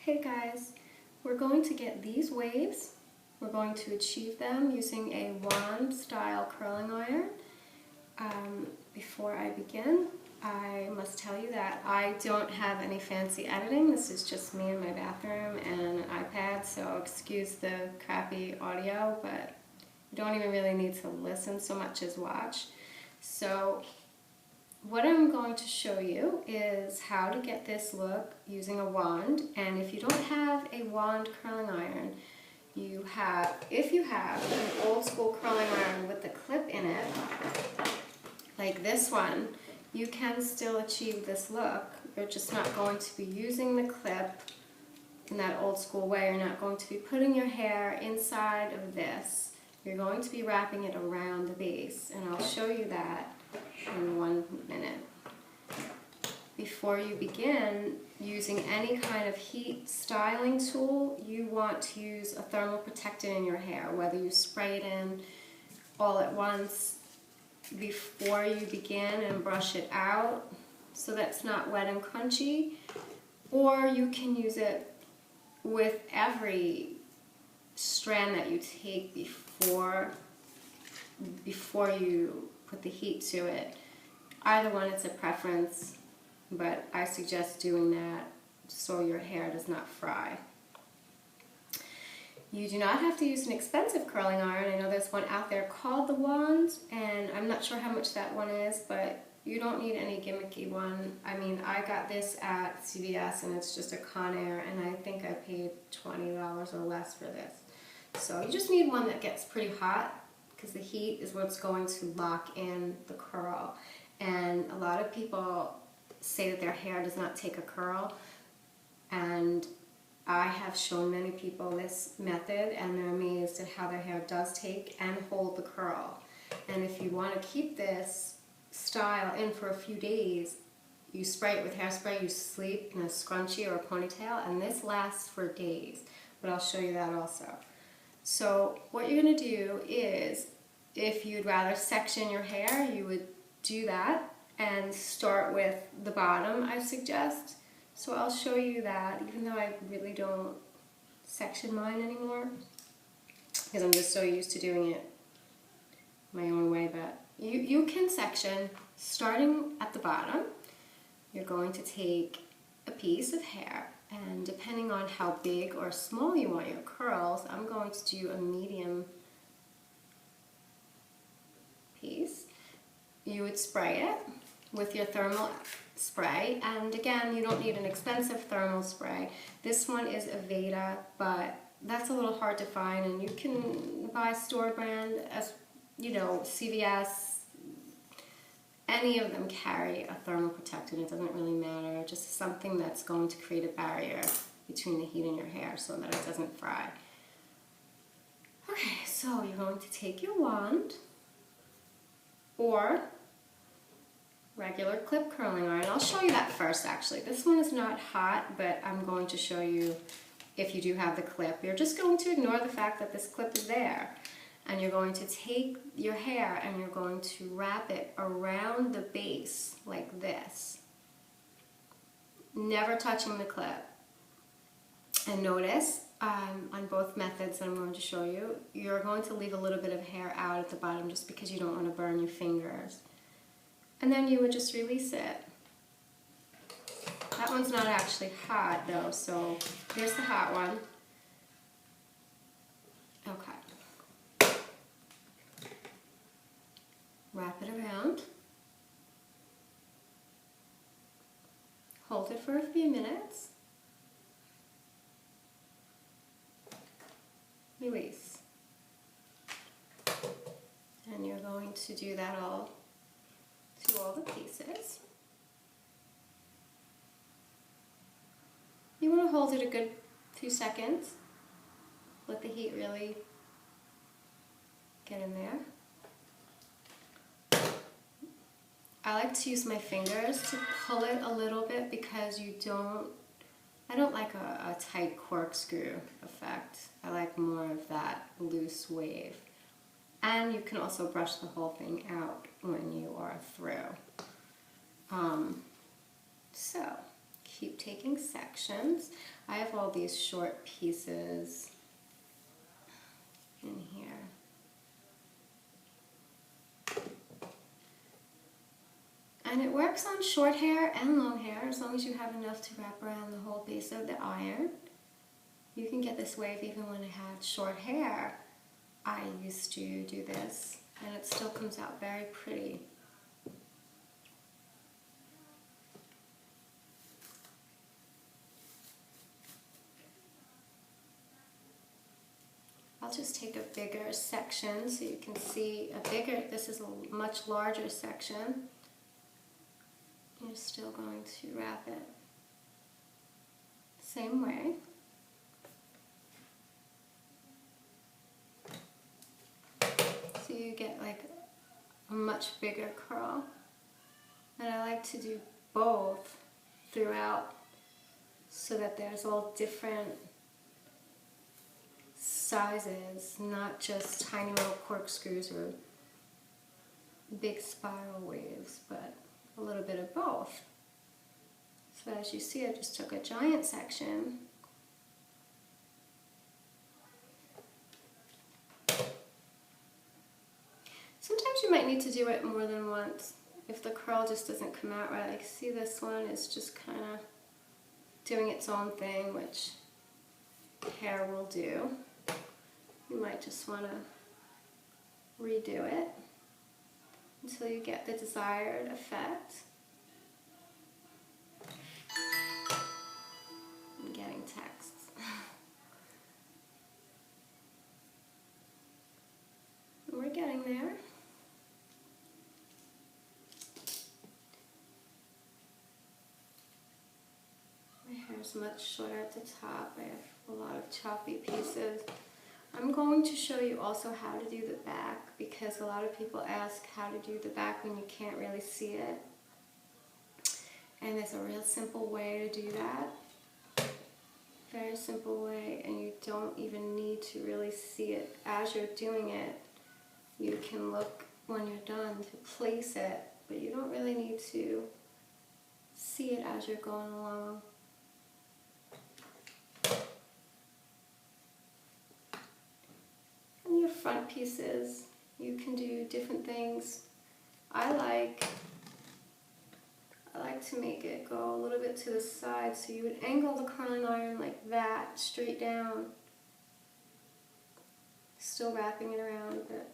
Hey guys, we're going to get these waves. We're going to achieve them using a wand style curling iron. Before I begin, I must tell you that I don't have any fancy editing. This is just me in my bathroom and an iPad, so excuse the crappy audio, but you don't even really need to listen so much as watch. So what I'm going to show you is how to get this look using a wand. And if you don't have a wand curling iron, if you have an old school curling iron with the clip in it, like this one, you can still achieve this look. You're just not going to be using the clip in that old school way. You're not going to be putting your hair inside of this. You're going to be wrapping it around the base, and I'll show you that in 1 minute. Before you begin using any kind of heat styling tool, you want to use a thermal protectant in your hair, whether you spray it in all at once before you begin and brush it out so that's not wet and crunchy, or you can use it with every strand that you take before you put the heat to it. Either one, it's a preference, but I suggest doing that so your hair does not fry. You do not have to use an expensive curling iron. I know there's one out there called the Wand, and I'm not sure how much that one is, but you don't need any gimmicky one. I mean, I got this at CVS, and it's just a Conair, and I think I paid $20 or less for this. So you just need one that gets pretty hot, because the heat is what's going to lock in the curl. And a lot of people say that their hair does not take a curl, and I have shown many people this method, and they're amazed at how their hair does take and hold the curl. And if you want to keep this style in for a few days, you spray it with hairspray, you sleep in a scrunchie or a ponytail, and this lasts for days. But I'll show you that also. So what you're going to do is, if you'd rather section your hair, you would do that and start with the bottom, I suggest. So I'll show you that, even though I really don't section mine anymore, because I'm just so used to doing it my own way. But you can section starting at the bottom. You're going to take a piece of hair, and depending on how big or small you want your curls, I'm going to do a medium piece. You would spray it with your thermal spray, and again, you don't need an expensive thermal spray. This one is Aveda, but that's a little hard to find, and you can buy store brand, as you know, CVS. Any of them carry a thermal protectant. It doesn't really matter. Just something that's going to create a barrier between the heat and your hair so that it doesn't fry. Okay, so you're going to take your wand or regular clip curling iron. I'll show you that first, actually. This one is not hot, but I'm going to show you if you do have the clip. You're just going to ignore the fact that this clip is there. And you're going to take your hair and you're going to wrap it around the base like this. Never touching the clip. And notice, on both methods that I'm going to show you, you're going to leave a little bit of hair out at the bottom just because you don't want to burn your fingers. And then you would just release it. That one's not actually hot though, so here's the hot one. Okay. Wrap it around. Hold it for a few minutes. Release. And you're going to do that to all the pieces. You want to hold it a good few seconds. Let the heat really get in there. I like to use my fingers to pull it a little bit because I don't like a tight corkscrew effect. I like more of that loose wave. And you can also brush the whole thing out when you are through. So keep taking sections. I have all these short pieces in here. And it works on short hair and long hair, as long as you have enough to wrap around the whole base of the iron. You can get this wave even when I had short hair. I used to do this, and it still comes out very pretty. I'll just take a bigger section so you can see this is a much larger section. You're still going to wrap it same way. So you get like a much bigger curl. And I like to do both throughout so that there's all different sizes, not just tiny little corkscrews or big spiral waves, but a little bit of both. So as you see, I just took a giant section Sometimes you might need to do it more than once if the curl just doesn't come out right. Like, see, this one is just kind of doing its own thing, which hair will do. You might just want to redo it until you get the desired effect. I'm getting texts. We're getting there. My hair's much shorter at the top. I have a lot of choppy pieces. I'm going to show you also how to do the back, because a lot of people ask how to do the back when you can't really see it. And there's a real simple way to do that. Very simple way, and you don't even need to really see it as you're doing it. You can look when you're done to place it, but you don't really need to see it as you're going along. And your front pieces, you can do different things. I like to make it go a little bit to the side, so you would angle the curling iron like that, straight down. Still wrapping it around, but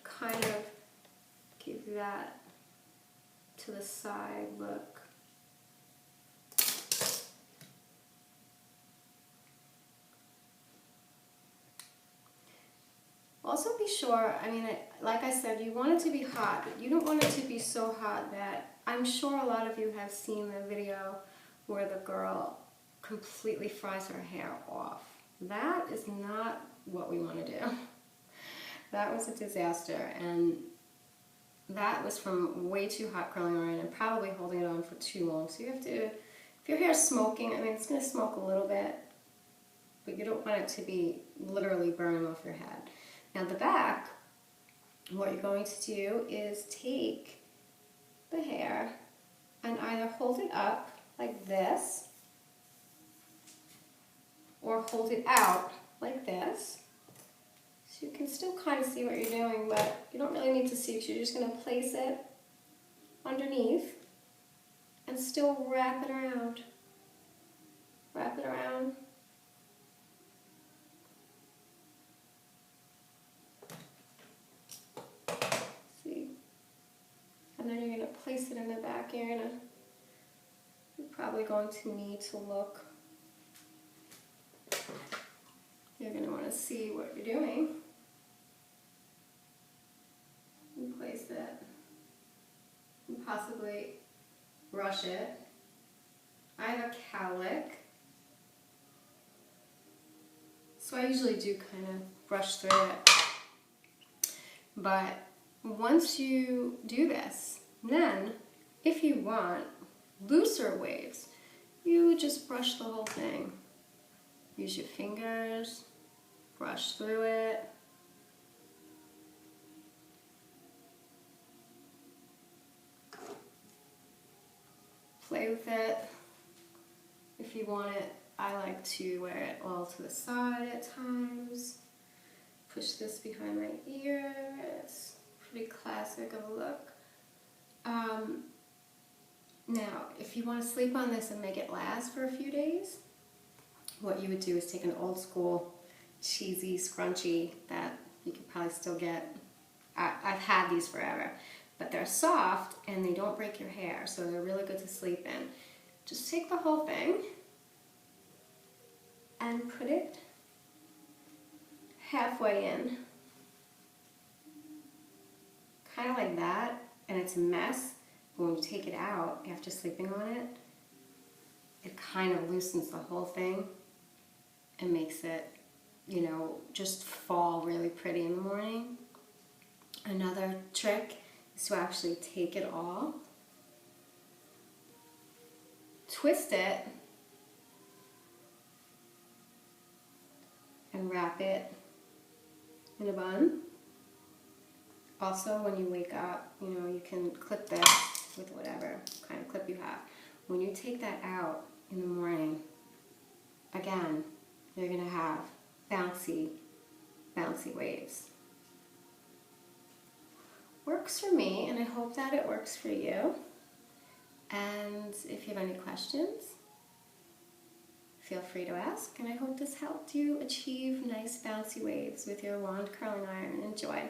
kind of give that to the side look. Also be sure, like I said, you want it to be hot, but you don't want it to be so hot that, I'm sure a lot of you have seen the video where the girl completely fries her hair off. That is not what we want to do. That was a disaster, and that was from way too hot curling iron and probably holding it on for too long. So you have to, if your hair is smoking, it's going to smoke a little bit, but you don't want it to be literally burning off your head. Now the back, what you're going to do is take the hair and either hold it up like this or hold it out like this. So you can still kind of see what you're doing, but you don't really need to see it. You're just going to place it underneath and still wrap it around. Wrap it around. And then you're going to place it in the back. You're probably going to need to look. You're going to want to see what you're doing. And place it. And possibly brush it. I have a cowlick, so I usually do kind of brush through it. But once you do this, then if you want looser waves, you just brush the whole thing. Use your fingers, brush through it. Play with it. If you want it, I like to wear it all to the side at times. Push this behind my ear. It's pretty classic of a look. Now, if you want to sleep on this and make it last for a few days, what you would do is take an old school cheesy scrunchie that you could probably still get. I've had these forever, but they're soft and they don't break your hair, so they're really good to sleep in. Just take the whole thing and put it halfway in, kind of like that, and it's a mess. When you take it out after sleeping on it, it kind of loosens the whole thing and makes it, you know, just fall really pretty in the morning. Another trick is to actually take it all, twist it, and wrap it in a bun. Also, when you wake up, you know, you can clip this with whatever kind of clip you have. When you take that out in the morning, again, you're going to have bouncy, bouncy waves. Works for me, and I hope that it works for you. And if you have any questions, feel free to ask, and I hope this helped you achieve nice bouncy waves with your wand curling iron. Enjoy.